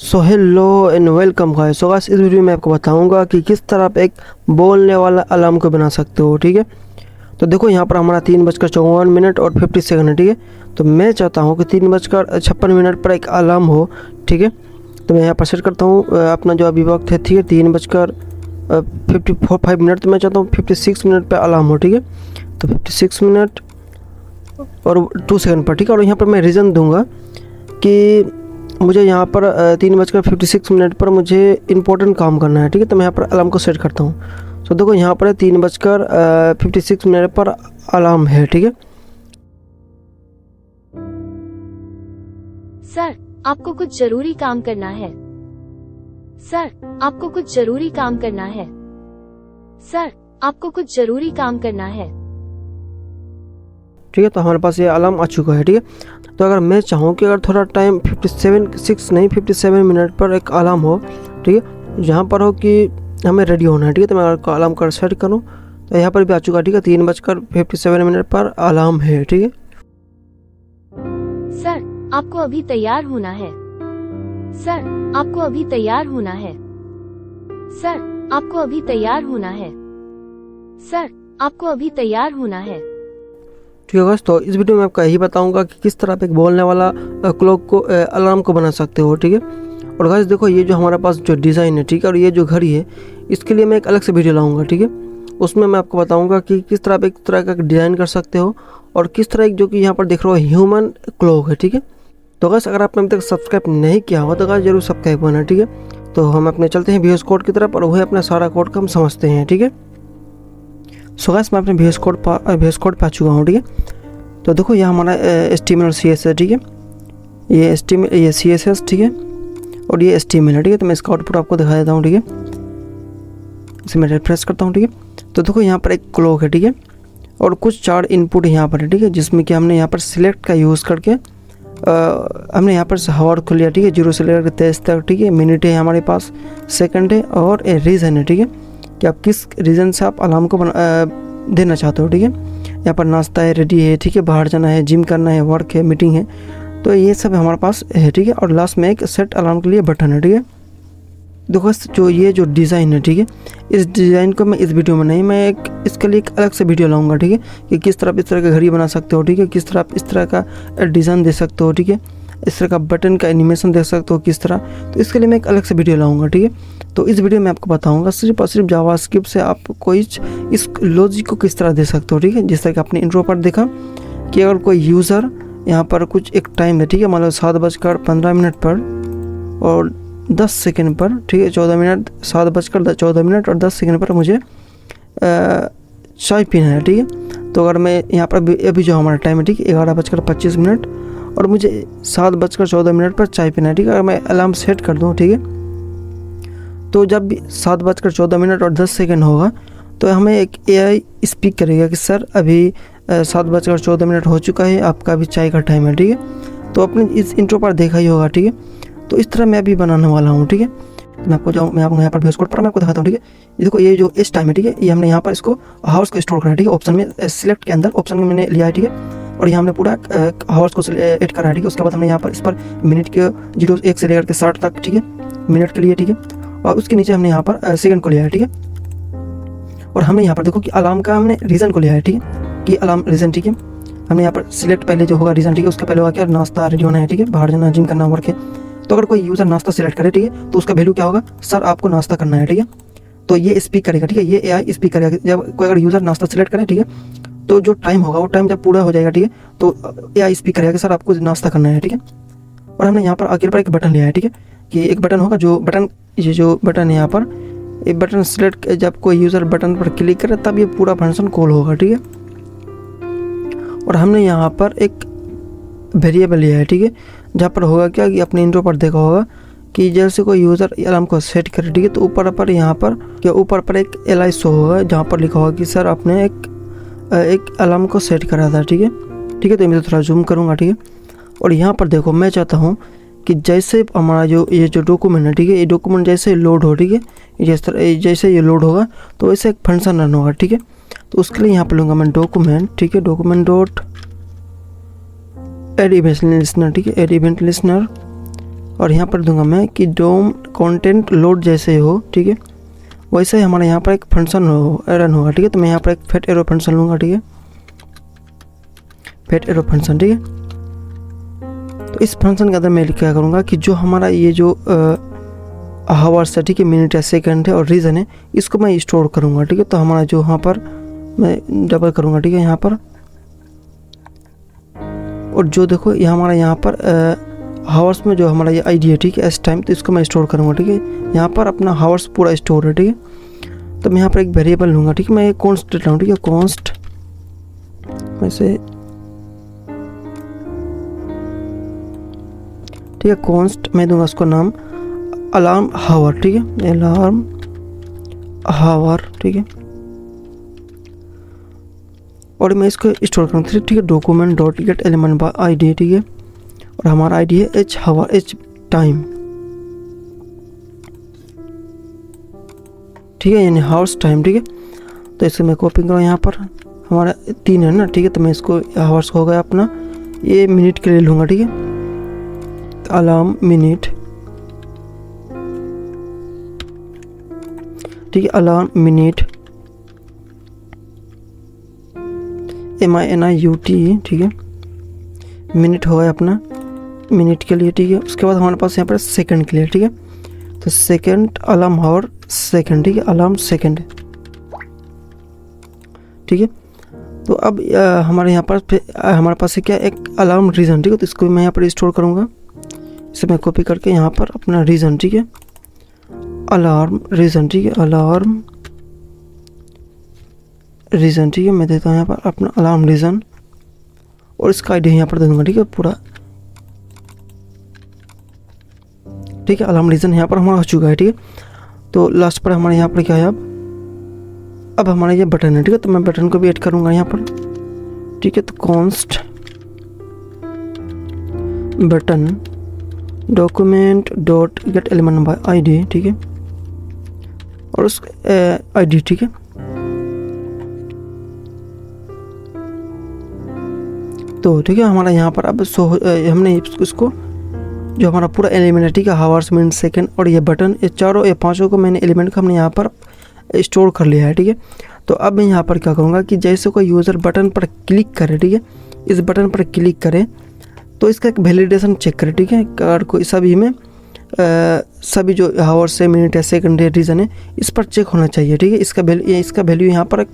So hello and welcome guys. So guys, इस video में आपको बताऊंगा कि किस तरह आप एक बोलने वाला अलार्म को बना सकते हो। ठीक है, तो देखो यहाँ पर हमारा 3:54 और 50 सेकंड है। ठीक है, तो मैं चाहता हूँ कि 3:56 पर एक अलार्म हो। ठीक है, तो मैं यहाँ पर सेट करता हूँ अपना जो अभी वक्त है। ठीक है, 3:54 तो मैं चाहता हूँ 56 मिनट पर अलार्म हो। ठीक है, तो 56 मिनट और 2 सेकंड पर। ठीक है, और यहाँ पर मैं रीज़न दूंगा कि मुझे यहाँ पर 3:56 पर मुझे इंपॉर्टेंट काम करना है। ठीक है, तो मैं यहाँ पर अलार्म को सेट करता हूँ। तो देखो यहाँ पर 3:56 पर अलार्म है। ठीक है, सर आपको कुछ जरूरी काम करना है। सर आपको कुछ जरूरी काम करना है। सर आपको कुछ जरूरी काम करना है। ठीक है, तो हमारे पास ये अलार्म आ चुका है। ठीक है, तो अगर मैं चाहूँ कि अगर थोड़ा टाइम 57 मिनट पर एक अलार्म हो। ठीक है, जहाँ पर हो कि हमें रेडी होना है। ठीक है, तो मैं अगर अलार्म कर सेट करूँ तो यहाँ पर भी आ चुका है। ठीक है, 3:57 पर अलार्म है। ठीक है, सर आपको अभी तैयार होना है। सर आपको अभी तैयार होना है। सर आपको अभी तैयार होना है। सर आपको अभी तैयार होना है। ठीक है गाइस, तो इस वीडियो में आपको यही बताऊंगा कि किस तरह आप एक बोलने वाला क्लॉक को अलार्म को बना सकते हो। ठीक है, और गाइस देखो ये जो हमारे पास जो डिज़ाइन है, ठीक है, और ये जो घड़ी है, इसके लिए मैं एक अलग से वीडियो लाऊंगा। ठीक है, उसमें मैं आपको बताऊंगा कि किस तरह आप एक तरह का डिज़ाइन कर सकते हो और किस तरह एक जो कि यहाँ पर देख रहे हो ह्यूमन क्लॉक है। ठीक है, तो गाइस अगर आपने अभी तक सब्सक्राइब नहीं किया हुआ तो गाइस जरूर सब्सक्राइब करना। ठीक है, तो हम अपने चलते हैं VS कोड की तरफ और वही अपना सारा कोड को हम समझते हैं। ठीक है, सो गाइस मैं अपने VS कोड पे आ चुका हूँ। ठीक है, तो देखो यह हमारा HTML और CSS है। ठीक है, ये CSS, ठीक है, और ये HTML है। ठीक है, तो मैं इसका आउटपुट आपको दिखा देता हूँ। ठीक है, इसे मैं रिफ्रेश करता हूँ। ठीक है, तो देखो यहाँ पर एक क्लॉक है। ठीक है, और कुछ 4 इनपुट यहाँ पर है। ठीक है, जिसमें कि हमने यहाँ पर सिलेक्ट का यूज़ करके हमने यहाँ पर हावर को लिया। ठीक है, 0 से लेकर 23 तक। ठीक है, मिनट है हमारे पास, सेकंड है और रीज़न है। ठीक है, कि आप किस रीज़न से आप अलार्म को देना चाहते हो। ठीक है, यहाँ पर नाश्ता है, रेडी है, ठीक है, बाहर जाना है, जिम करना है, वर्क है, मीटिंग है, तो ये सब हमारे पास है। ठीक है, और लास्ट में एक सेट अलार्म के लिए बटन है। ठीक है, देखो जो ये जो डिज़ाइन है, ठीक है, इस डिज़ाइन को मैं इस वीडियो में नहीं, मैं इसके लिए एक अलग से वीडियो लाऊंगा। ठीक है, कि किस तरह आप इस तरह का घड़ी बना सकते हो। ठीक है, किस तरह आप इस तरह का डिज़ाइन दे सकते हो। ठीक है, इस तरह का बटन का एनिमेशन देख सकते हो किस तरह, तो इसके लिए मैं एक अलग से वीडियो लाऊंगा। ठीक है, तो इस वीडियो में आपको बताऊंगा सिर्फ और सिर्फ जावास्क्रिप्ट से आप कोई इस लॉजिक को किस तरह दे सकते हो। ठीक है, जिस तरह कि आपने इंट्रो पर देखा कि अगर कोई यूज़र यहाँ पर कुछ एक टाइम है, ठीक है, मान लो 7:15 पर और 10 सेकंड पर, ठीक है, 7:14 और 10 सेकंड पर मुझे चाय पीना है। ठीक है, तो अगर मैं यहाँ पर अभी जो हमारा टाइम है, ठीक है, 11:25 और मुझे 7:14 पर चाय पीना है। ठीक है, अगर मैं अलार्म सेट कर दूँ, ठीक है, तो जब भी 7:14 और 10 सेकंड होगा तो हमें एक AI स्पीक करेगा कि सर अभी 7:14 हो चुका है, आपका अभी चाय का टाइम है। ठीक है, तो आपने इस इंट्रो पर देखा ही होगा। ठीक है, तो इस तरह मैं अभी बनाने वाला हूँ। ठीक है, तो मैं आपको यहाँ पर VS कोड पर मैं आपको दिखाता हूँ। ठीक है, ये देखो ये जो इस टाइम है, ठीक है, ये हमने यहाँ पर इसको हावर्स को स्टोर करा है। ठीक है, ऑप्शन में सिलेक्ट के अंदर ऑप्शन में मैंने लिया है। ठीक है, और यहाँ हमने पूरा हावर्स को ऐड करा है। ठीक है, उसके बाद हमने यहाँ पर इस पर मिनट के 01 से लेकर के 60 तक, ठीक है, मिनट के लिए। ठीक है, और उसके नीचे हमने यहाँ पर सेकंड को लिया है। ठीक है, और हमने यहाँ पर देखो कि अलार्म का हमने रीज़न को लिया है। ठीक है, कि अलार्म रीज़न। ठीक है, हमने यहाँ पर सिलेक्ट पहले जो होगा रीज़न, ठीक है, उसका पहले होगा क्या, नाश्ता, रेडी होना है, ठीक है, बाहर जाना, जिम करना, वर्क है। तो अगर कोई यूज़र नाश्ता सिलेक्ट करे, ठीक है, तो उसका वैल्यू क्या होगा, सर आपको नाश्ता करना है। ठीक है, तो ये स्पीक करेगा। ठीक है, ये AI स्पीक करेगा जब कोई अगर यूज़र नाश्ता सिलेक्ट करे। ठीक है, तो जो टाइम होगा वो टाइम जब पूरा हो जाएगा, ठीक है, तो AI स्पीक करेगा कि सर आपको नाश्ता करना है। ठीक है, और हमने यहाँ पर आखिर पर एक बटन लिया है। ठीक है, कि एक बटन होगा, जो बटन ये जो बटन है यहाँ पर, ये बटन सिलेक्ट जब कोई यूज़र बटन पर क्लिक करे तब ये पूरा फंक्शन कॉल होगा। ठीक है, और हमने यहाँ पर एक वेरिएबल लिया है। ठीक है, जहाँ पर होगा क्या कि अपने इंट्रो पर देखा होगा कि जैसे कोई यूज़र अलार्म को सेट करे। ठीक है, तो ऊपर पर यहाँ पर क्या ऊपर पर एक LI शो होगा जहाँ पर लिखा होगा कि सर आपने एक अलार्म को सेट करा था। ठीक है, ठीक है, तो मैं थोड़ा जूम करूँगा। ठीक है, और यहाँ पर देखो मैं चाहता हूँ कि जैसे हमारा ये जो डॉक्यूमेंट है, ठीक है, ये डॉक्यूमेंट जैसे लोड हो, ठीक है, जैसे ये लोड होगा तो वैसे एक फंक्शन रन होगा। ठीक है, तो उसके लिए यहाँ पर लूँगा मैं डॉक्यूमेंट। ठीक है, document dot add event listener. ठीक है, एड इवेंट लिस्नर और यहाँ पर दूंगा मैं कि डोम कंटेंट लोड जैसे हो, ठीक है, वैसे ही हमारे यहाँ पर एक फंक्शन रन होगा, ठीक है। तो मैं यहाँ पर एक फेट एरो फंक्शन लूँगा, ठीक है, फेट एरो फंक्शन, ठीक है। तो इस फंक्शन के अंदर मैं क्या करूँगा कि जो हमारा ये जो हावर्स है, ठीक है, मिनट है, सेकंड है और रीज़न है, इसको मैं स्टोर करूँगा, ठीक है। तो हमारा जो यहाँ पर मैं डबल करूँगा, ठीक है, यहाँ पर, और जो देखो ये हमारा यहाँ पर हावर्स में जो हमारा ये आईडी है, ठीक है, एस टाइम, तो इसको मैं स्टोर करूँगा, ठीक है। यहाँ पर अपना हावर्स पूरा स्टोर है, ठीक है। तो मैं यहाँ पर एक वेरिएबल लूँगा, ठीक है, मैं एक कॉन्स्ट लेता हूँ, ठीक है, कॉन्स्ट वैसे, ठीक है, कॉन्स्ट मैं दूंगा उसको नाम अलार्म हावर, ठीक है, अलार्म हावर, ठीक है। और मैं इसको स्टोर करूँगा, ठीक है, document dot gate element by ID, ठीक है, और हमारा आईडी है एच हावर, एच टाइम, ठीक है, यानी हावर्स टाइम, ठीक है। तो इसे मैं कॉपी करूँ, यहाँ पर हमारा 3 है ना, ठीक है। तो मैं इसको हावर्स हो गया अपना, ये मिनट के लिए लूँगा, ठीक है, अलार्म मिनट, ठीक है, अलार्म मिनट, MINUT, ठीक है, मिनट हो गया अपना मिनट के लिए, ठीक है। उसके बाद हमारे पास यहाँ पर सेकंड के लिए, ठीक है, तो सेकंड अलार्म हावर सेकंड, ठीक है, अलार्म सेकंड, ठीक है। तो अब हमारे यहाँ पर हमारे पास है क्या, एक अलार्म रीज़न, ठीक है। तो इसको मैं यहाँ पर स्टोर करूँगा, इसे मैं कॉपी करके यहाँ पर अपना रीज़न, ठीक है, अलार्म रीज़न, ठीक है, अलार्म रीज़न, ठीक है, मैं देता हूँ यहाँ पर अपना अलार्म रीज़न और इसका आईडी यहाँ पर दे दूँगा, ठीक है, पूरा, ठीक है। अलार्म रीज़न यहाँ पर हमारा हो चुका है, ठीक है। तो लास्ट पर हमारे यहाँ पर क्या है, अब हमारा ये बटन है, ठीक है। तो मैं बटन को भी ऐड करूँगा यहाँ पर, ठीक है। तो const button document dot gate element by ID, ठीक है, और उस आईडी, ठीक है। तो ठीक है, हमारा यहाँ पर अब हमने इसको जो हमारा पूरा एलिमेंट है, ठीक है, हावर्स मिनट सेकंड और ये बटन, ये चारों ये पांचों को मैंने एलिमेंट को हमने यहाँ पर स्टोर कर लिया है, ठीक है। तो अब मैं यहाँ पर क्या करूँगा कि जैसे कोई यूज़र बटन पर क्लिक करे, ठीक है, इस बटन पर क्लिक करे तो इसका एक वैलिडेशन चेक करे, ठीक है। अगर कोई सभी में सभी जो हावर्स है, मिनट है, सेकंड है, रीज़न है, इस पर चेक होना चाहिए, ठीक है। इसका वैल्यू यहाँ पर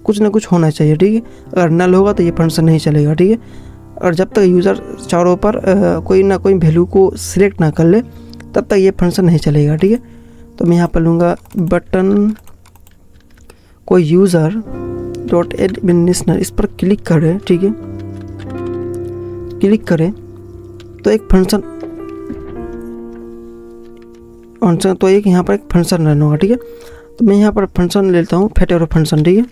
कुछ ना कुछ होना चाहिए, ठीक है। अगर नल होगा तो ये फंक्शन नहीं चलेगा, ठीक है। और जब तक यूज़र चारों पर कोई ना कोई वैल्यू को सिलेक्ट ना कर ले तब तक ये फंक्शन नहीं चलेगा, ठीक है। तो मैं यहाँ पर लूँगा बटन, कोई यूज़र डॉट एड एडमिनिस्ट्रेटर, इस पर क्लिक करे, ठीक है, क्लिक करें तो एक फंक्शन तो एक यहाँ पर एक फंक्शन रन होगा, ठीक है। तो मैं यहाँ पर फंक्शन लेता हूँ फेट एरो फंक्शन, ठीक है।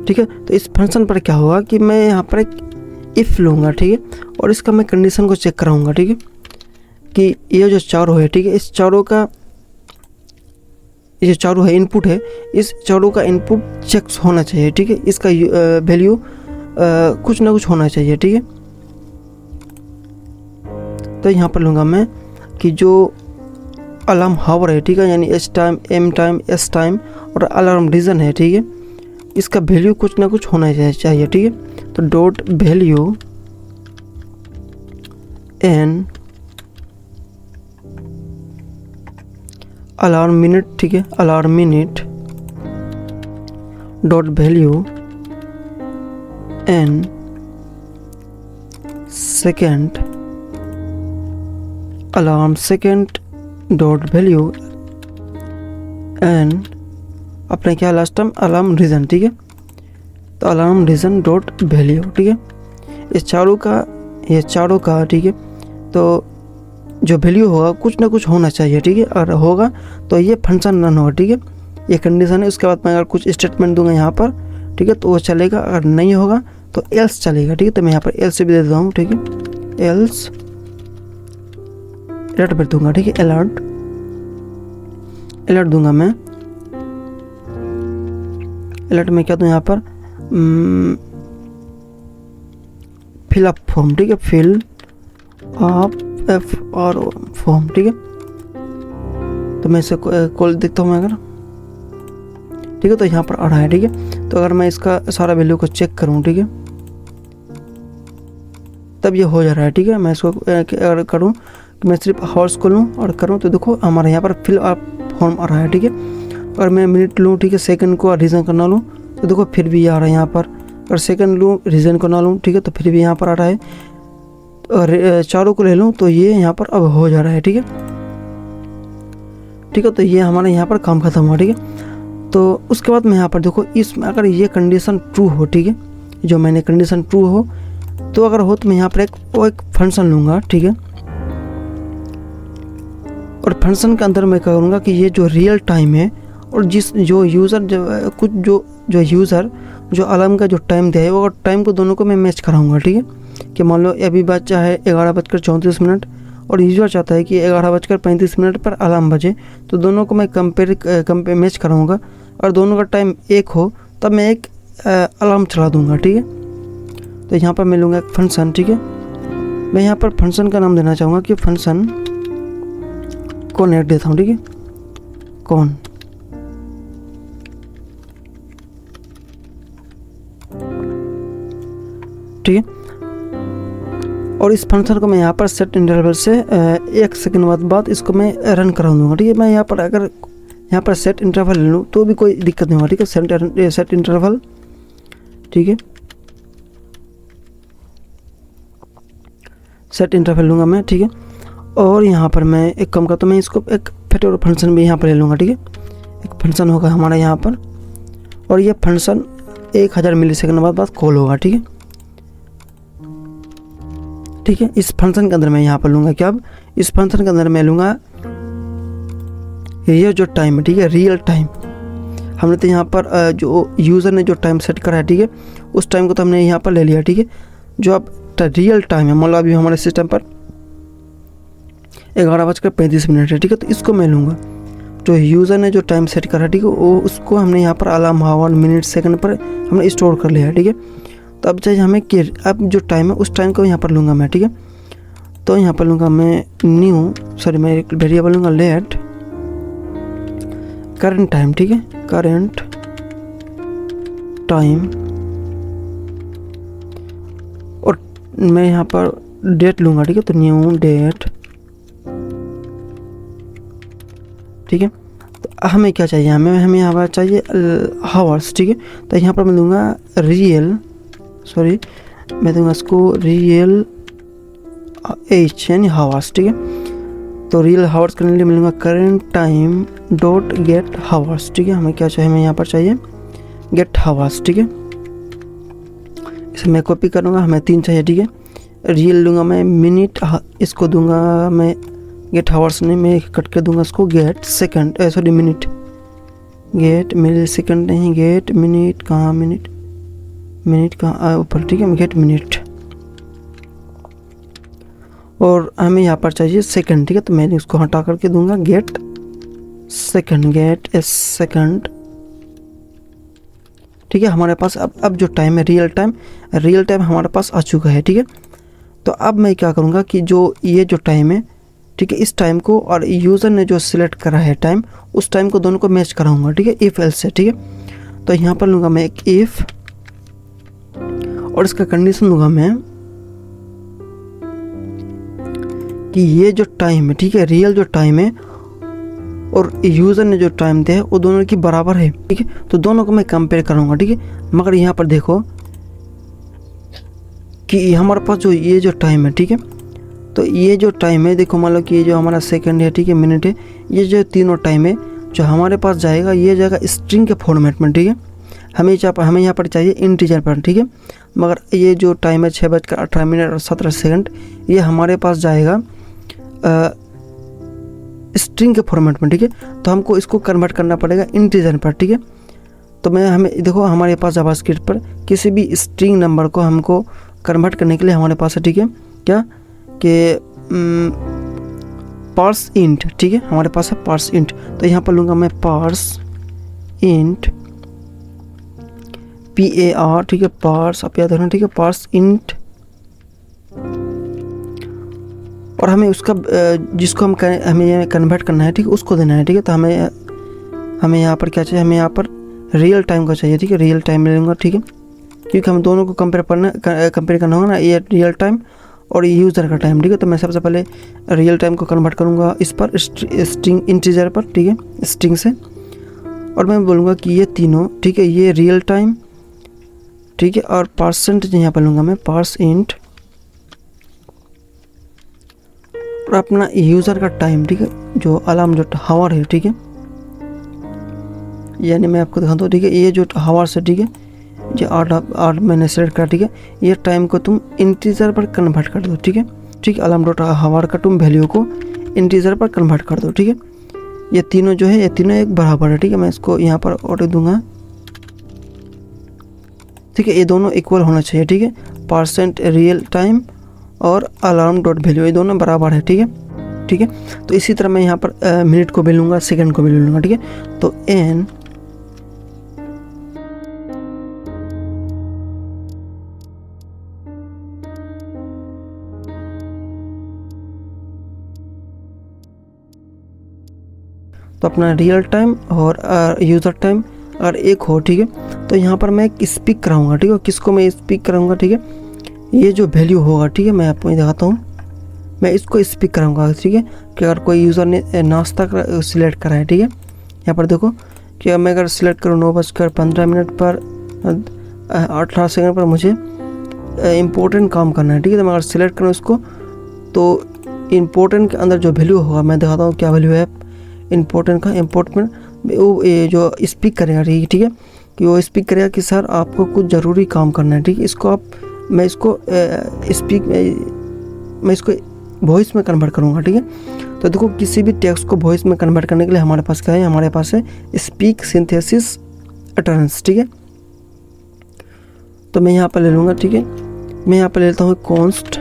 ठीक है, तो इस फंक्शन पर क्या होगा कि मैं यहाँ पर एक इफ़ लूँगा, ठीक है, और इसका मैं कंडीशन को चेक कराऊँगा, ठीक है, कि ये जो चारों है, ठीक है, इस चारों का ये जो चारों है इनपुट है, इस चारों का इनपुट चेक होना चाहिए, ठीक है। इसका वैल्यू कुछ ना कुछ होना चाहिए, ठीक है। तो यहाँ पर लूँगा मैं कि जो अलार्म हावर है, ठीक है, यानी H time, M time, S time और अलार्म रीज़न है, ठीक है, इसका वैल्यू कुछ ना कुछ होना चाहिए, ठीक है। तो dot value N alarm minute, ठीक है, alarm minute dot value N second alarm second dot value N अपने क्या लास्ट टाइम अलार्म रीज़न, ठीक है। तो अलार्म रीज़न डॉट वैल्यू, ठीक है, इस चारों का ठीक है। तो जो वैल्यू होगा कुछ ना कुछ होना चाहिए, ठीक है, और होगा तो ये फंक्शन रन होगा, ठीक है, ये कंडीशन है। उसके बाद मैं अगर कुछ स्टेटमेंट दूंगा यहाँ पर, ठीक है, तो वो चलेगा, अगर नहीं होगा तो एल्स चलेगा, ठीक है। तो मैं यहाँ पर एल्स भी दे देता हूँ, ठीक है, एल्स अलर्ट पर दूंगा, ठीक है, अलर्ट दूंगा मैं, अलर्ट में क्या दूँ यहाँ पर फिल अप फॉर्म, ठीक है, फिल अप FRO फॉर्म, ठीक है। तो मैं इसे खोल देखता हूँ मैं अगर, ठीक है, तो यहाँ पर आ रहा है, ठीक है। तो अगर मैं इसका सारा वैल्यू को चेक करूँ, ठीक है, तब ये हो जा रहा है, ठीक है। मैं इसको अगर करूँ कि मैं सिर्फ हॉर्स को लूँ और करूँ तो देखो हमारे यहाँ पर फिल अप फॉर्म आ रहा है, ठीक है। और मैं मिनट लूँ, ठीक है, सेकंड को रीजन करना लूँ तो देखो फिर भी आ रहा है यहाँ पर। और सेकंड लूँ रीजन को ना लूँ, ठीक है, तो फिर भी यहाँ पर आ रहा है। और चारों को ले लूँ तो ये यहाँ पर अब हो जा रहा है, ठीक है, ठीक है। तो ये हमारा यहाँ पर काम खत्म हुआ, ठीक है। तो उसके बाद मैं यहाँ पर देखो इसमें अगर ये कंडीशन ट्रू हो, ठीक है, जो मैंने कंडीशन ट्रू हो तो अगर हो तो मैं यहाँ पर एक फंक्शन लूँगा, ठीक है। और फंक्शन के अंदर मैं क्या करूँगा कि ये जो रियल टाइम है और जो यूज़र जो यूज़र जो अलार्म का जो टाइम दिया है वो टाइम को दोनों को मैं मैच कराऊंगा, ठीक है। कि मान लो अभी बचा है 11:34 और यूज़र चाहता है कि 11:35 पर अलार्म बजे, तो दोनों को मैं कंपेयर मैच कराऊंगा। और दोनों का टाइम एक हो तब मैं एक अलार्म चला दूंगा, ठीक है। तो यहाँ पर मैं लूँगा एक फंक्शन, ठीक है। मैं यहाँ पर फंक्शन का नाम देना चाहूँगा कि फंक्शन कौन ऐड देता हूँ, ठीक है, कौन, ठीक है। और इस फंक्शन को मैं यहाँ पर सेट इंटरवल से 1 सेकंड बाद इसको मैं रन करा दूँगा, ठीक है। मैं यहाँ पर अगर यहाँ पर सेट इंटरवल ले लूँ तो भी कोई दिक्कत नहीं होगा, ठीक है। सेट इंटरवल, ठीक है, सेट इंटरवल लूँगा मैं, ठीक है। और यहाँ पर मैं एक काम करता हूँ, मैं इसको एक फैक्टर फंक्शन भी यहाँ पर ले लूँगा, ठीक है। एक फंक्शन होगा हमारा यहाँ पर और ये फंक्शन 1000 मिलीसेकंड बाद कॉल होगा, ठीक है, ठीक है। इस फंक्शन के अंदर मैं यहाँ पर लूँगा क्या, अब इस फंक्शन के अंदर मैं लूँगा ये जो टाइम है, ठीक है, रियल टाइम। हमने तो यहाँ पर जो यूज़र ने जो टाइम सेट करा है, ठीक है, उस टाइम को तो हमने यहाँ पर ले लिया, ठीक है। जो अब रियल टाइम है, मान लो अभी हमारे सिस्टम पर 11:35 है, ठीक है। तो इसको मैं लूँगा जो यूज़र ने जो टाइम सेट करा है, ठीक है, वो उसको हमने यहाँ पर अलार्म आवर मिनट सेकंड पर हमने स्टोर कर लिया है, ठीक है। तो अब चाहिए हमें कि अब जो टाइम है उस टाइम को यहाँ पर लूँगा मैं, ठीक है। तो यहाँ पर लूँगा मैं मैं एक वेरिएबल लूँगा लेट करंट टाइम, ठीक है, करंट टाइम। और मैं यहाँ पर डेट लूँगा, ठीक है, तो न्यू डेट, ठीक है। तो हमें क्या चाहिए, हमें यहाँ पर चाहिए हावर्स, ठीक है। तो यहाँ पर मैं लूँगा मैं दूंगा इसको रियल एच यानी हावर्स, ठीक है। तो रियल हावर्स करने के लिए मिलूँगा current time dot gate hours, ठीक है। हमें क्या चाहिए, हमें यहाँ पर चाहिए गेट हावर्स, ठीक है। इसे मैं कॉपी करूँगा, हमें 3 चाहिए, ठीक है। रियल लूँगा मैं मिनट, इसको दूंगा मैं गेट हावर्स नहीं, मैं कट कर दूंगा इसको गेट सेकंड, मिनट, गेट मिली सेकंड नहीं, गेट मिनट, कहाँ मिनट कहाँ ऊपर, ठीक है, गेट मिनट। और हमें यहाँ पर चाहिए सेकंड, ठीक है। तो मैंने उसको हटा करके दूंगा गेट सेकंड, ठीक है। हमारे पास अब जो टाइम है रियल टाइम हमारे पास आ चुका है, ठीक है। तो अब मैं क्या करूँगा कि जो ये जो टाइम है, ठीक है, इस टाइम को और यूज़र ने जो सिलेक्ट करा है टाइम, उस टाइम को दोनों को मैच कराऊंगा, ठीक है, इफ एल्स से, ठीक है। तो यहाँ पर लूँगा मैं एक इफ और इसका कंडीशन दूंगा मैं कि ये जो टाइम है, ठीक है, रियल जो टाइम है और यूज़र ने जो टाइम दिया है वो दोनों की बराबर है, ठीक है। तो दोनों को मैं कंपेयर करूँगा, ठीक है। मगर यहाँ पर देखो कि हमारे पास जो ये जो टाइम है, ठीक है, तो ये जो टाइम है, देखो मान लो कि ये जो हमारा सेकंड है, ठीक है, मिनट है, ये जो तीनों टाइम है जो हमारे पास जाएगा, ये जाएगा स्ट्रिंग के फॉर्मेट में, ठीक है। हमें यहाँ पर चाहिए इंटीजर पर, ठीक है। मगर ये जो टाइम है 6:18 और 17 सेकंड, ये हमारे पास जाएगा स्ट्रिंग के फॉर्मेट में, ठीक है। तो हमको इसको कन्वर्ट करना पड़ेगा इंटीजर पर, ठीक है। तो हमें देखो हमारे पास जावास्क्रिप्ट पर किसी भी स्ट्रिंग नंबर को हमको कन्वर्ट करने के लिए हमारे पास है, ठीक है, क्या कि पार्स इंट, ठीक है, हमारे पास है पार्स इंट। तो यहाँ पर लूँगा मैं पार्स इंट PAR, ठीक है, पार्स, आप याद रखना, ठीक है, पार्स इंट और हमें उसका जिसको हमें कन्वर्ट करना है, ठीक है, उसको देना है, ठीक है। तो हमें यहाँ पर क्या चाहिए, हमें यहाँ पर रियल टाइम का चाहिए, ठीक है, रियल टाइम में लूँगा, ठीक है, क्योंकि हम दोनों को कंपेयर करना होगा ना, ये रियल टाइम और यूज़र का टाइम, ठीक है। तो मैं सबसे पहले रियल टाइम को कन्वर्ट करूँगा इस पर स्ट्रिंग इंटीजर पर, ठीक है, स्ट्रिंग से, और मैं बोलूँगा कि ये तीनों, ठीक है, ये रियल टाइम, ठीक है, और परसेंटेज यहाँ पर लूँगा मैं %, और अपना यूज़र का टाइम, ठीक है, जो अलार्म जो हावर है, ठीक है, यानी मैं आपको दिखाता हूँ, ठीक है, ये जो हावर्स है, ठीक है, ये 8 मैंने सेलेक्ट करा, ठीक है। ये टाइम को तुम इंटीजर पर कन्वर्ट कर दो, ठीक है, ठीक है, अलार्म डॉट हावर का तुम वैल्यू को इंटीजर पर कन्वर्ट कर दो, ठीक है। ये तीनों जो है, ये तीनों एक बराबर है, ठीक है। मैं इसको यहाँ पर ऑर्डर दूंगा, ठीक है, ये दोनों इक्वल होना चाहिए, ठीक है, % रियल टाइम और अलार्म डॉट वैल्यू, ये दोनों बराबर है, ठीक है, ठीक है। तो इसी तरह मैं यहाँ पर मिनट को भी लूँगा, सेकंड को भी लूँगा, ठीक है। तो n तो अपना रियल टाइम और यूज़र टाइम अगर एक हो, ठीक है, तो यहाँ पर मैं एक स्पीक कराऊंगा, ठीक है। किसको मैं स्पीक कराऊंगा, ठीक है, ये जो वैल्यू होगा, ठीक है, मैं आपको दिखाता हूँ, मैं इसको स्पीक कराऊंगा, ठीक है, कि अगर कोई यूज़र ने नाश्ता सिलेक्ट करा है, ठीक है, यहाँ पर देखो कि मैं अगर सिलेक्ट करूँ 9:15 पर 18 सेकंड पर मुझे इम्पोर्टेंट काम करना है, ठीक है। तो मैं अगर सिलेक्ट करूँ इसको, तो इम्पोर्टेंट के अंदर जो वैल्यू होगा, मैं दिखाता हूँ क्या वैल्यू है इम्पोर्टेंट का। इम्पोर्टेंट वो ये जो स्पीक करेगा, ठीक है, कि वो स्पीक करेगा कि सर आपको कुछ ज़रूरी काम करना है, ठीक है। इसको आप मैं इसको मैं इसको वॉइस में कन्वर्ट करूँगा, ठीक है। तो देखो किसी भी टेक्स्ट को वॉइस में कन्वर्ट करने के लिए हमारे पास क्या है, हमारे पास है स्पीक सिंथेसिस अटरेंस, ठीक है। तो मैं यहाँ पर ले लूँगा, ठीक है, मैं यहाँ पर ले लेता हूँ कॉन्स्ट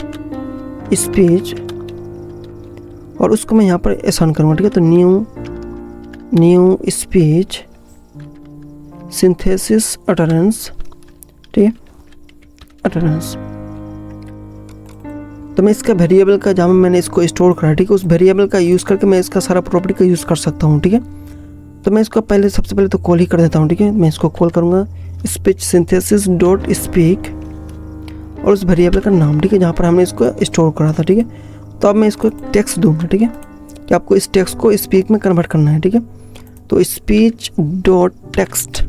स्पीच, और उसको मैं यहाँ पर असाइन करूँगा, ठीक है। तो न्यू स्पीच सिंथेसिस अटरेंस, ठीक है, अटरेंस। तो मैं इसका वेरिएबल का जहाँ मैंने इसको स्टोर करा, ठीक है, उस वेरिएबल का यूज़ करके मैं इसका सारा प्रॉपर्टी का यूज़ कर सकता हूँ, ठीक है। तो मैं इसको सबसे पहले तो कॉल ही कर देता हूँ, ठीक है। मैं इसको कॉल करूँगा स्पीच सिंथेसिस डॉट स्पीक और उस वेरिएबल का नाम, ठीक है, जहाँ पर हमने इसको स्टोर करा था, ठीक है। तो अब मैं इसको टेक्स्ट दूंगा, ठीक है, कि आपको इस टेक्स्ट को स्पीक में कन्वर्ट करना है, ठीक है। तो speech dot text,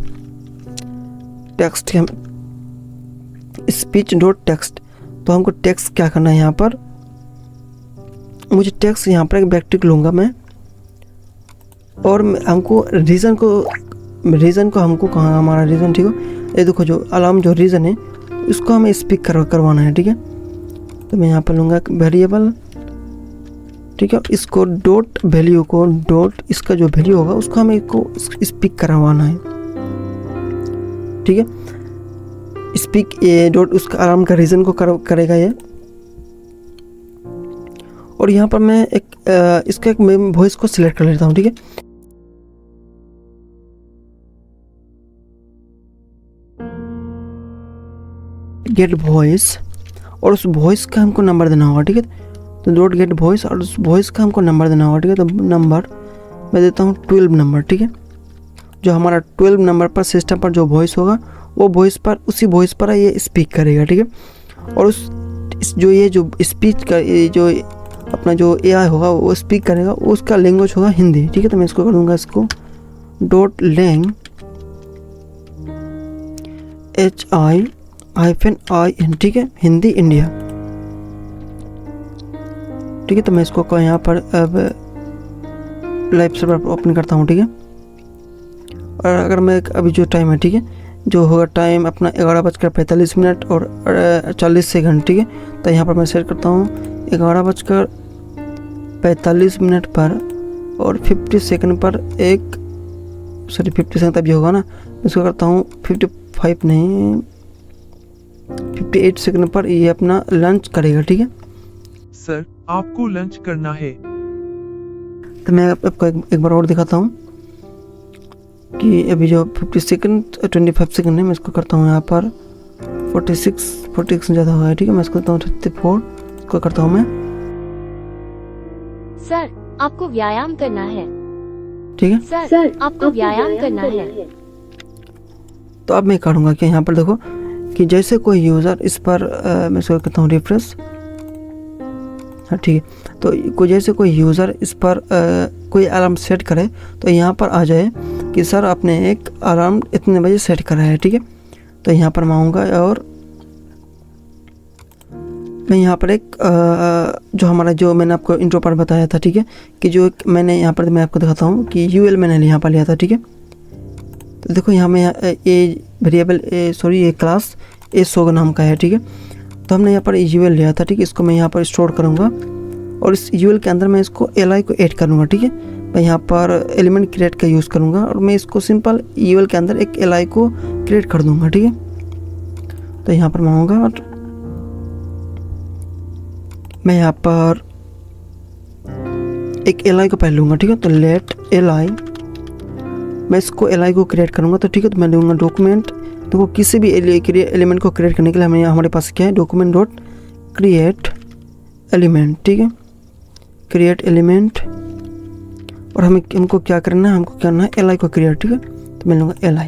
speech dot text, तो हमको टेक्स्ट क्या करना है, यहाँ पर मुझे टेक्स्ट यहाँ पर एक बैक्टिक लूँगा मैं, और हमको रीज़न को हमको कहाँ हमारा रीज़न, ठीक है, ये देखो जो अलार्म जो रीज़न है उसको हमें स्पीक करवाना है, ठीक है। तो मैं यहाँ पर लूँगा वेरिएबल, ठीक है, इसको डॉट वैल्यू को डॉट इसका जो वैल्यू होगा उसको हमें इसको स्पीक करवाना है, ठीक है। स्पीक ये डॉट उसका अलार्म का रीज़न को करेगा ये, और यहाँ पर मैं एक इसका एक वॉइस को सिलेक्ट कर लेता हूँ, ठीक है। गेट वॉइस, और उस वॉइस का हमको नंबर देना होगा, ठीक है। तो डॉट गेट वॉइस और उस वॉइस का हमको नंबर देना होगा, ठीक है। तो नंबर मैं देता हूँ 12 नंबर, ठीक है। जो हमारा 12 नंबर पर सिस्टम पर जो वॉइस होगा वो वॉइस पर उसी वॉइस पर ये स्पीक करेगा, ठीक है। और ये जो स्पीच का ये जो अपना जो AI होगा वो स्पीक करेगा, उसका लैंग्वेज होगा हिंदी, ठीक है। तो मैं इसको कर दूँगा इसको डॉट लैंग HI-IN, ठीक है, हिंदी इंडिया, ठीक है। तो मैं इसको यहाँ पर अब लाइव सर्वर ओपन करता हूँ, ठीक है। और अगर मैं अभी जो टाइम है, ठीक है, जो होगा टाइम अपना 11:45 और 40 सेकंड, ठीक है। तो यहाँ पर मैं सेट करता हूँ 11:45 पर और 50 सेकंड पर 50 सेकंड तब ये होगा ना, इसको करता हूँ 58 सेकंड पर ये अपना लंच करेगा, ठीक है। सर आपको लंच करना है। तो मैं आपको एक बार और दिखाता हूँ कि अभी जो 50 सेकंड 25 सेकंड है, मैं इसको करता हूँ यहाँ पर 46 ज़्यादा हुआ है, ठीक है। मैं इसको करता हूँ 34, इसको करता हूँ मैं, सर आपको व्यायाम करना है। ठीक है। सर आपको व्यायाम करना है। तो अब मैं करूँगा कि यहाँ पर देखो कि जैसे कोई यूज़र इस पर मैं इसको करता हूँ रिफ्रेश, हाँ ठीक है। तो जैसे कोई यूज़र इस पर कोई अलार्म सेट करे तो यहाँ पर आ जाए कि सर आपने एक अलार्म इतने बजे सेट करा है, ठीक है। तो यहाँ पर मैं आऊँगा और मैं यहाँ पर एक जो हमारा जो मैंने आपको इंट्रो पर बताया था, ठीक है, कि जो एक मैंने यहाँ पर मैं आपको दिखाता हूँ कि यूएल मैंने यहाँ पर लिया था, ठीक है। तो देखो यहाँ में ये वेरिएबल ये क्लास शो नाम का है, ठीक है। तो हमने यहाँ पर यूएल लिया था, ठीक है। इसको मैं यहाँ पर स्टोर करूँगा और इस यूएल के अंदर मैं इसको एलआई को ऐड करूँगा, ठीक है। मैं यहाँ पर एलिमेंट क्रिएट का यूज़ करूँगा और मैं इसको सिंपल यूएल के अंदर एक एलआई को क्रिएट कर दूँगा, ठीक है। तो यहाँ पर मैं आऊँगा और मैं यहाँ पर एक एलआई को पहले लूँगा, ठीक है। तो लेट एलआई, मैं इसको एलआई को क्रिएट करूँगा, तो ठीक है। तो मैं लूँगा डॉक्यूमेंट, तो किसी भी एलिमेंट को क्रिएट करने के लिए हमें हमारे पास क्या है, डॉक्यूमेंट डॉट क्रिएट एलिमेंट, ठीक है। क्रिएट एलिमेंट, और हमको क्या करना है, हमको करना है एलआई को क्रिएट, ठीक है। तो मैं लूँगा एलआई,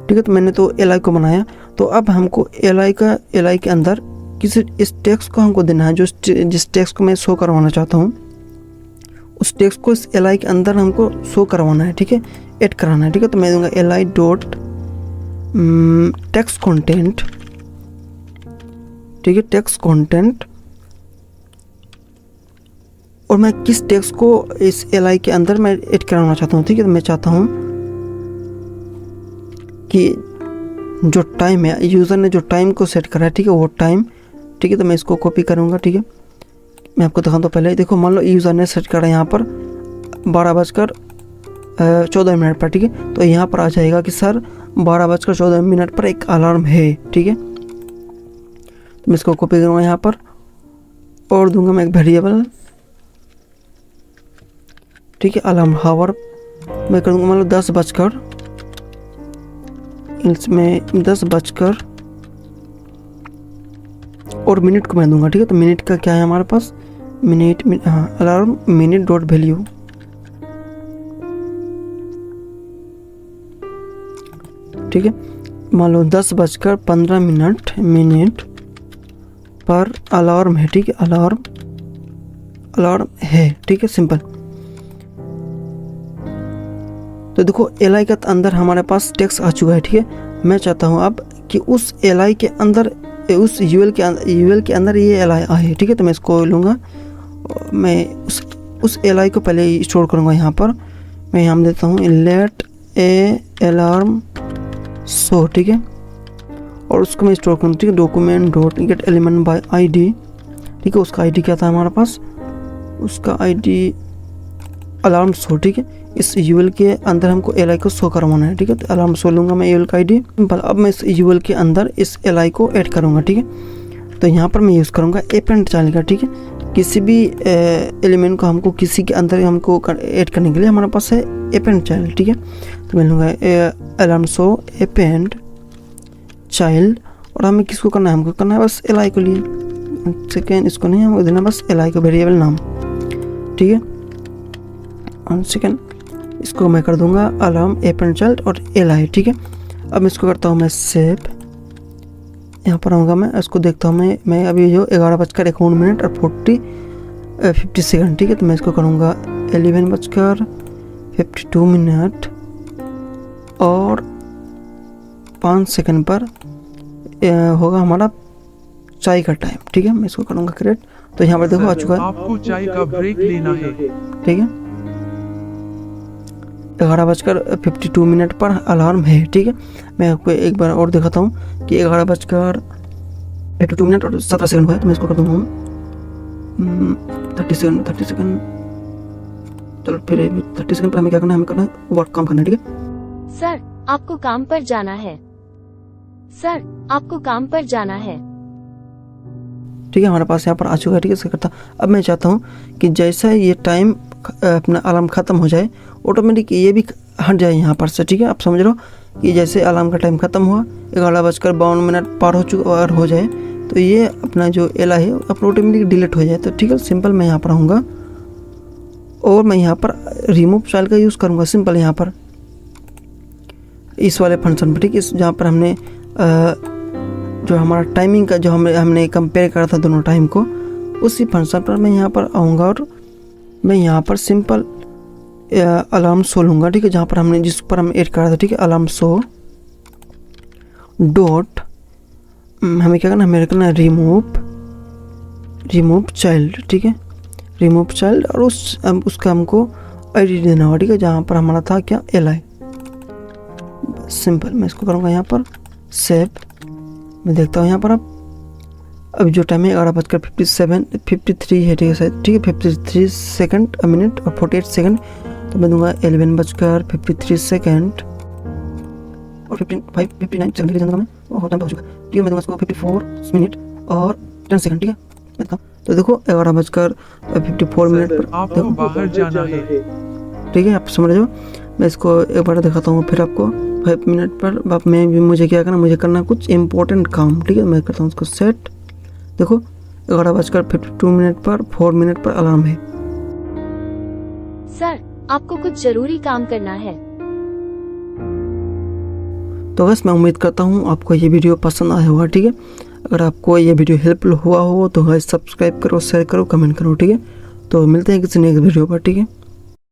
ठीक है। तो मैंने तो एलआई को बनाया। तो अब हमको एलआई के अंदर किसी इस टेक्स्ट को हमको देना है, जो जिस टेक्स्ट को मैं शो करवाना चाहता हूँ उस टेक्स्ट को इस एलआई के अंदर हमको शो करवाना है, ठीक है, ऐड कराना है, ठीक है। तो मैं दूंगा एलआई डॉट टेक्स्ट कंटेंट, ठीक है, टेक्स्ट कंटेंट, और मैं किस टेक्स्ट को इस एलआई के अंदर मैं ऐड कराना चाहता हूँ, ठीक है। तो मैं चाहता हूँ कि जो टाइम है, यूज़र ने जो टाइम को सेट करा है, ठीक है, वो टाइम, ठीक है। तो मैं इसको कॉपी करूँगा, ठीक है। मैं आपको दिखाता हूँ पहले। देखो मान लो यूज़र ने सेट करा यहाँ पर 12:14 पर, ठीक है। तो यहाँ पर आ जाएगा कि सर 12:14 पर एक अलार्म है, ठीक है। तो मैं इसको कॉपी करूँगा यहाँ पर और दूंगा मैं एक वेरिएबल, ठीक है, अलार्म हावर मैं कर दूँगा मान लो 10 बजकर, इसमें 10 बजकर और मिनट को मैं दूंगा, ठीक है। तो मिनट का क्या है हमारे पास, मिनट, हाँ, अलार्म मिनट डॉट वैल्यू, ठीक है। मान लो 10:15 मिनट पर अलार्म है, ठीक है, अलार्म है, ठीक है, सिंपल। तो देखो एलआई के अंदर हमारे पास टेक्स्ट आ चुका है, ठीक है। मैं चाहता हूँ अब कि उस एलआई के अंदर, उस यूएल के अंदर ये एलआई आए, ठीक है। तो मैं इसको लूँगा, मैं उस एलआई को पहले स्टोर करूँगा यहाँ पर। मैं यहाँ देता हूँ लेट ए अलार्म शो, ठीक है, और उसको मैं स्टोर करूँगा, ठीक है, document dot gate element by ID, ठीक है। उसका आईडी क्या था हमारे पास, उसका आईडी अलार्म शो, ठीक है। इस यूएल के अंदर हमको एलआई को शो करवाना है, ठीक है। तो अलार्म शो लूँगा मैं यूएल का आईडी। अब मैं इस यूएल के अंदर इस एलआई को ऐड करूँगा, ठीक है। तो यहाँ पर मैं यूज़ करूँगा एपेंड चाइल्ड का, ठीक है। किसी भी एलिमेंट को हमको किसी के अंदर हमको ऐड करने के लिए हमारे पास है एपेंड चाइल्ड, ठीक है। तो मैं लूँगा अलार्म शो एपेंड चाइल्ड, और हमें किसको करना है, हमको करना है बस एलआई को लिए, सेकेंड इसको नहीं, हमको देना बस एलआई को वेरिएबल नाम, ठीक है। सेकेंड इसको मैं कर दूंगा अलार्म एपेंड चाइल्ड और एलआई, ठीक है। अब इसको करता हूँ मैं सेव, यहाँ पर आऊँगा मैं, इसको देखता हूँ मैं अभी जो 11:51 और 50 सेकंड, ठीक है। तो मैं इसको करूँगा 11:52 और 5 सेकंड पर होगा हमारा चाय का टाइम, ठीक है। मैं इसको करूँगा क्रिएट। तो यहाँ पर देखो आ चुका है, आपको चाय का ब्रेक लेना है, ठीक है। 11:52 पर अलार्म है, ठीक है। मैं आपको एक बार और दिखाता हूँ कि 11:52 और 17 सेकंड हुआ है। तो मैं इसको कर दूँगा 30 सेकंड, चलो फिर 30 सेकंड पर हमें क्या करना है, हमें करना है वर्क, काम करना है, ठीक है। सर आपको काम पर जाना है। सर आपको काम पर जाना है। ठीक है, हमारे पास यहाँ पर आ चुका है, ठीक है। इसका करता अब मैं चाहता हूँ कि जैसा ये टाइम अपना अलार्म ख़त्म हो जाए ऑटोमेटिक ये भी हट जाए यहाँ पर से, ठीक है। आप समझ रहे हो कि जैसे अलार्म का टाइम ख़त्म हुआ, 11:52 पार हो चुका और हो जाए तो ये अपना जो एला है अपना ऑटोमेटिक डिलीट हो जाए। तो ठीक है, सिंपल मैं यहाँ पर आऊँगा और मैं यहाँ पर रिमूव चाइल्ड का यूज़ करूँगा। सिंपल यहाँ पर इस वाले फंक्शन पर, ठीक है, जहाँ पर हमने जो हमारा टाइमिंग का जो हमने कंपेयर करा था दोनों टाइम को, उसी फंक्शन पर मैं यहाँ पर आऊँगा और मैं यहाँ पर सिंपल अलार्म शो लूँगा। ठीक है, जहाँ पर हमने जिस पर हम ऐड करा था, ठीक है, अलार्म शो डॉट हमें क्या करना, हमें करना रिमूव चाइल्ड। ठीक है, रिमूव चाइल्ड और उसका हमको आईडी देना होगा। ठीक है, जहाँ पर हमारा था क्या, एल आई। सिंपल मैं इसको करूँगा यहाँ पर सेव। मैं देखता हूँ यहाँ पर अभी जो टाइम है 11:53 है। ठीक है शायद, ठीक है, 53 सेकंड मिनट और 48 सेकंड। तो मैं दूंगा 11:53 और 59 सेकंड के लिए मैं और टाइम हो चुका। ठीक है, मैं दूंगा इसको 54 मिनट और 10 सेकंड। ठीक है, तो देखो 11:54 पर आपको बाहर जाना है। ठीक है, आप समझ रहे हो। मैं इसको एक बार दिखाता हूँ फिर आपको 5 मिनट पर। अब मैं भी मुझे क्या करना, मुझे करना कुछ इम्पोर्टेंट काम। ठीक है, मैं करता हूँ उसको सेट। देखो 11:52 पर 4 मिनट पर अलार्म है। सर, आपको कुछ जरूरी काम करना है। तो बस मैं उम्मीद करता हूँ आपको ये वीडियो पसंद आया होगा। ठीक है, अगर आपको ये वीडियो हेल्पफुल हुआ हो तो गाइस सब्सक्राइब करो, शेयर करो, कमेंट करो। ठीक है, तो मिलते हैं किसी नेक्स्ट वीडियो पर। ठीक है।